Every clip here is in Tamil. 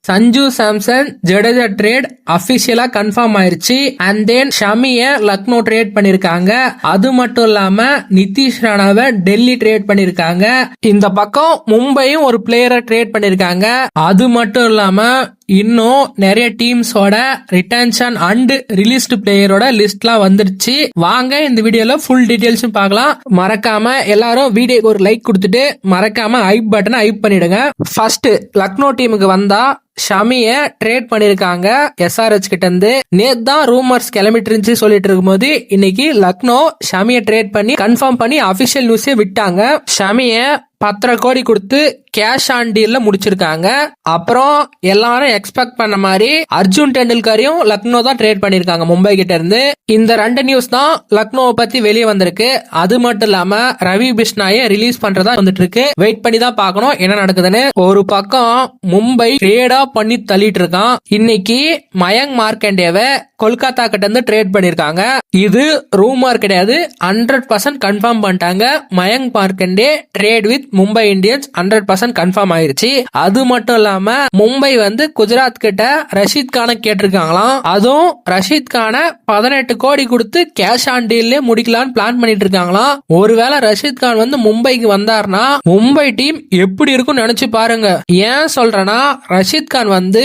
சஞ்சு சாம்சன் ஜடேஜா ட்ரேட் அபிஷியலா கன்ஃபார்ம் ஆயிருச்சு. அண்ட் தென் ஷமிய லக்னோ ட்ரேட் பண்ணிருக்காங்க. அது மட்டும் இல்லாம நிதிஷ் ராணாவை டெல்லி ட்ரேட் பண்ணிருக்காங்க. இந்த பக்கம் மும்பையும் ஒரு பிளேயரை ட்ரேட் பண்ணிருக்காங்க. அது மட்டும் இல்லாம இன்னும் நிறைய டீம்ஸோட ரிட்டன்ஷன் அண்ட் ரிலீஸ்டு பிளேயரோட லிஸ்ட்லாம் வந்துருச்சு. வாங்க இந்த வீடியோல ஃபுல் டீடைல்ஸும் பார்க்கலாம். மறக்காம எல்லாரும் வீடியோக்கு ஒரு லைக் கொடுத்துட்டு மறக்காம ஐப் பட்டனை ஐப் பண்ணிடுங்க. ஃபர்ஸ்ட் லக்னோ டீமுக்கு வந்தா ஷமிய ட்ரேட் பண்ணிருக்காங்க SRH கிட்ட இருந்து. நேத்து தான் ரூமர்ஸ் கிளம்பிட்டு இருந்துச்சு சொல்லிட்டு இருக்கும்போது இன்னைக்கு லக்னோ ஷமிய ட்ரேட் பண்ணி கன்ஃபார்ம் பண்ணி அபிஷியல் நியூஸே விட்டாங்க. ஷமிய 10 கோடி கொடுத்து கேஷ் ஆன் டீல்ல முடிச்சிருக்காங்க. அப்புறம் எல்லாரும் எக்ஸ்பெக்ட் பண்ண மாதிரி அர்ஜுன் டெண்டுல்கரையும் லக்னோ தான் ட்ரேட் பண்ணிருக்காங்க மும்பை கிட்ட இருந்து. இந்த 2 நியூஸ் தான் லக்னோவை பத்தி வெளியே வந்திருக்கு. அது மட்டும் இல்லாம ரவி பிஷ்னாயை ரிலீஸ் பண்றதா வந்துட்டு இருக்கு. வெயிட் பண்ணி தான் பார்க்கணும் என்ன நடக்குதுன்னு. ஒரு பக்கம் மும்பை ட்ரேடா பண்ணி தள்ளிட்டு இருக்கான். இன்னைக்கு மயங்க் மார்க்கண்டேவை கொல்கத்தா கிட்ட இருந்து ட்ரேட் பண்ணிருக்காங்க. இது ரூமர் கிடையாது, 100% கன்ஃபார்ம் பண்ணிட்டாங்க. Mayank Markande trade with Mumbai Indians 100% confirm ஆயிருச்சு. அது மட்டும் இல்லாம மும்பை வந்து குஜராத் கிட்ட ரஷீத் கானை கேட்டிருக்காங்களாம். அதுவும் ரஷீத் கானை 18 கோடி கொடுத்து கேஷ் ஆன் டீல்ல முடிக்கலாம்னு பிளான் பண்ணிட்டு இருக்காங்களாம். ஒருவேளை ரஷீத் கான் வந்து மும்பைக்கு வந்தார்னா மும்பை டீம் எப்படி இருக்கும் நினைச்சு பாருங்க. ஏன் சொல்றேன்னா ரஷீத் கான் வந்து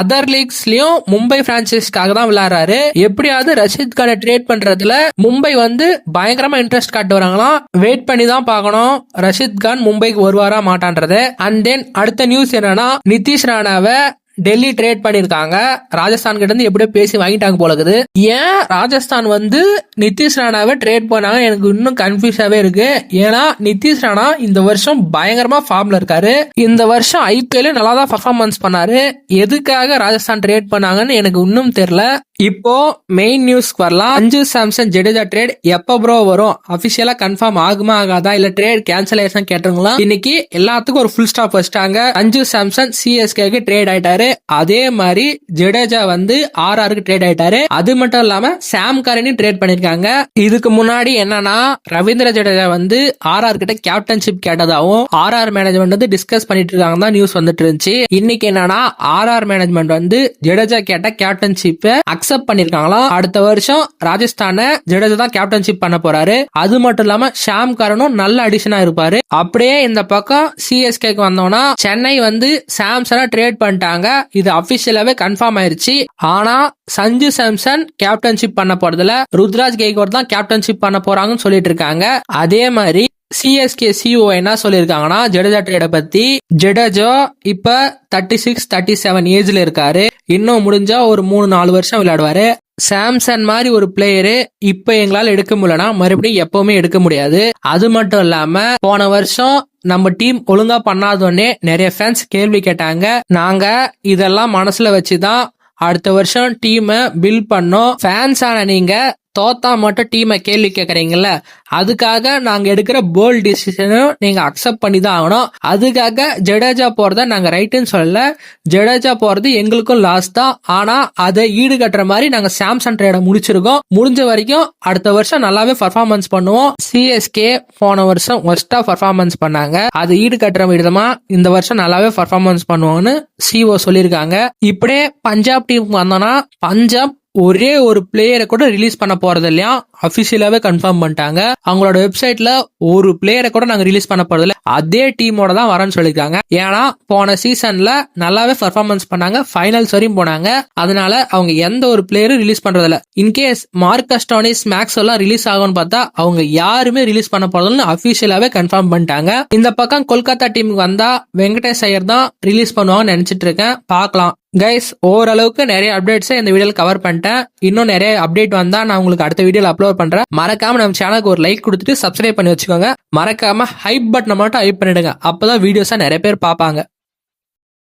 அதர் லீக்ஸ்லயும் மும்பை பிரான்சைஸ்க்காக தான் விளையாடுறாரு. எப்படியாவது ரஷீத் கானை ட்ரேட் பண்றதுல மும்பை வந்து பயங்கரமா இன்ட்ரெஸ்ட் காட்டு வராங்களாம். வெயிட் பண்ணி தான் பார்க்கணும் ரஷீத் கான் மும்பைக்கு வருவாரா மாட்டான்றது. அண்ட் தென் அடுத்த நியூஸ் என்னன்னா நிதிஷ் ராணாவை டெல்லி ட்ரேட் பண்ணிருக்காங்க. ராஜஸ்தான் கிட்ட இருந்து எப்படியோ பேசி வாங்கிட்டாங்க போல இருக்குது. ஏன் ராஜஸ்தான் வந்து நிதிஷ் ராணாவை ட்ரேட் பண்ணாங்க எனக்கு இன்னும் கன்ஃபியூஸாவே இருக்கு. ஏன்னா நிதிஷ் ராணா இந்த வருஷம் பயங்கரமா ஃபார்ம்ல இருக்காரு. இந்த வருஷம் IPL நல்லா தான் பர்ஃபார்மன்ஸ் பண்ணாரு. எதுக்காக ராஜஸ்தான் ட்ரேட் பண்ணாங்கன்னு எனக்கு இன்னும் தெரியல. இப்போ மெயின் நியூஸ்க்கு வரலாம். சஞ்சு சாம்சன் ஜடேஜா ட்ரேட் எப்ப ப்ரோ வரும்? அபிஷியலா கன்ஃபார்ம் ஆகுமா ஆகாதா இல்ல ட்ரேட் கேன்சலேஷன் கேட்டுங்களா? இன்னைக்கு எல்லாத்துக்கும் ஒரு ஃபுல் ஸ்டாப் வச்சிட்டாங்க. சஞ்சு சாம்சன் CSKக்கு ட்ரேட் ஆயிட்டாரு. அதே மாதிரி ஜடேஜா வந்து RRக்கு ட்ரேட் ஆயிட்டாரு. அது மட்டும் இல்லாம சாம் கரனையும் ட்ரேட் பண்ணிருக்காங்க. இதுக்கு முன்னாடி என்னன்னா ரவீந்திர ஜடேஜா வந்து RR கிட்ட கேப்டன்ஷிப் கேட்டதாகவும் RR மேனேஜ்மெண்ட் வந்து டிஸ்கஸ் பண்ணிட்டு இருக்காங்க தான் நியூஸ் வந்துட்டு இருந்துச்சு. இன்னைக்கு என்னன்னா RR மேனேஜ்மெண்ட் வந்து ஜடேஜா கேட்ட கேப்டன்ஷிப் அக்செப்ட் பண்ணிருக்காங்களா. அடுத்த வருஷம் ராஜஸ்தான ஜடேஜா தான் கேப்டன்ஷிப் பண்ண போறாரு. அது மட்டும் இல்லாம ஷாம் கரனும் நல்ல அடிஷனா இருப்பாரு. அப்படியே இந்த பக்கம் CSKக்கு வந்தோம்னா சென்னை வந்து சாம்சனை ட்ரேட் பண்ணிட்டாங்க. இது அபிஷியலாவே கன்ஃபார்ம் ஆயிருச்சு. ஆனா சஞ்சு சாம்சன் கேப்டன்ஷிப் பண்ண போறதுல ருத்ராஜ் கெய்க்வாட் தான் கேப்டன்ஷிப் பண்ண போறாங்கன்னு சொல்லிட்டு இருக்காங்க. அதே மாதிரி CSK CEO என்ன சொல்லிருக்காங்கன்னா ஜடேஜா ட்ரேட பத்தி, ஜடேஜா இப்ப 36-37 ஏஜ்ல இருக்காரு. இன்னும் முடிஞ்சா ஒரு 3-4 வருஷம் விளையாடுவாரு. சாம்சன் மாதிரி ஒரு பிளேயரு இப்ப எங்களால எடுக்க முடியலனா மறுபடியும் எப்பவுமே எடுக்க முடியாது. அது மட்டும் இல்லாம போன வருஷம் நம்ம டீம் ஒழுங்கா பண்ணாதோன்னே நிறைய ஃபேன்ஸ் கேள்வி கேட்டாங்க. நாங்க இதெல்லாம் மனசுல வச்சுதான் அடுத்த வருஷம் டீமை பில்ட் பண்ணோம். ஃபேன்ஸ் ஆன நீங்க தோத்தா மட்டும் டீமை கேள்வி கேட்கறீங்கல்ல, அதுக்காக நாங்க எடுக்கிற போல்ட் டிசிஷனும் நீங்க அக்செப்ட் பண்ணி தான் ஆகணும். அதுக்காக ஜடேஜா போறத நாங்க ரைட்டுன்னு சொல்லல. ஜடேஜா போறது எங்களுக்கும் லாஸ் தான். ஆனா அதை ஈடு கட்டுற மாதிரி நாங்க சாம்சன் ட்ரேட முடிச்சிருக்கோம். முடிஞ்ச வரைக்கும் அடுத்த வருஷம் நல்லாவே பர்ஃபார்மன்ஸ் பண்ணுவோம். CSK போன வருஷம் ஒஸ்டா பர்ஃபார்மன்ஸ் பண்ணாங்க. அது ஈடு கட்டுற விதமா இந்த வருஷம் நல்லாவே பர்ஃபார்மன்ஸ் பண்ணுவோம்னு CEO சொல்லியிருக்காங்க. இப்படியே பஞ்சாப் டீமுக்கு வந்தோம்னா பஞ்சாப் ஒரே ஒரு பிளேயரை கூட ரிலீஸ் பண்ண போறது இல்லையா, அபிஷியலாவே கன்ஃபார்ம் பண்ணிட்டாங்க. அவங்களோட வெப்சைட்ல ஒரு பிளேயரை கூட நாங்க ரிலீஸ் பண்ண போறது இல்ல, அதே டீமோட தான் வரேன்னு சொல்லிருக்காங்க. ஏன்னா போன சீசன்ல நல்லாவே பர்ஃபார்மன்ஸ் பண்ணாங்க, ஃபைனல்ஸ் வரையும் போனாங்க. அதனால அவங்க எந்த ஒரு பிளேயரும் ரிலீஸ் பண்றது இல்ல. இன்கேஸ் மார்க்கஸ் டோனிஸ் மேக்ஸ் எல்லாம் ரிலீஸ் ஆகும்னு பார்த்தா அவங்க யாருமே ரிலீஸ் பண்ண போறதுன்னு அபிஷியலாவே கன்ஃபார்ம் பண்ணிட்டாங்க. இந்த பக்கம் கொல்கத்தா டீமுக்கு வந்தா வெங்கடேஷ் ஐயர் தான் ரிலீஸ் பண்ணுவாங்கன்னு நினைச்சிட்டு இருக்கேன். பார்க்கலாம் கைஸ். ஓரளவுக்கு நிறைய அப்டேட்ஸ் இந்த வீடியோல கவர் பண்ணிட்டேன். இன்னும் நிறைய அப்டேட் வந்தா நான் உங்களுக்கு அடுத்த வீடியோல அப்லோட் பண்றேன். மறக்காம நம்ம சேனலுக்கு ஒரு லைக் கொடுத்துட்டு சப்ஸ்கிரைப் பண்ணி வச்சுக்கோங்க. மறக்காம ஹைப் பட்டனை மட்டும் ஹைப் பண்ணிடுங்க. அப்பதான் வீடியோஸா நிறைய பேர் பார்ப்பாங்க.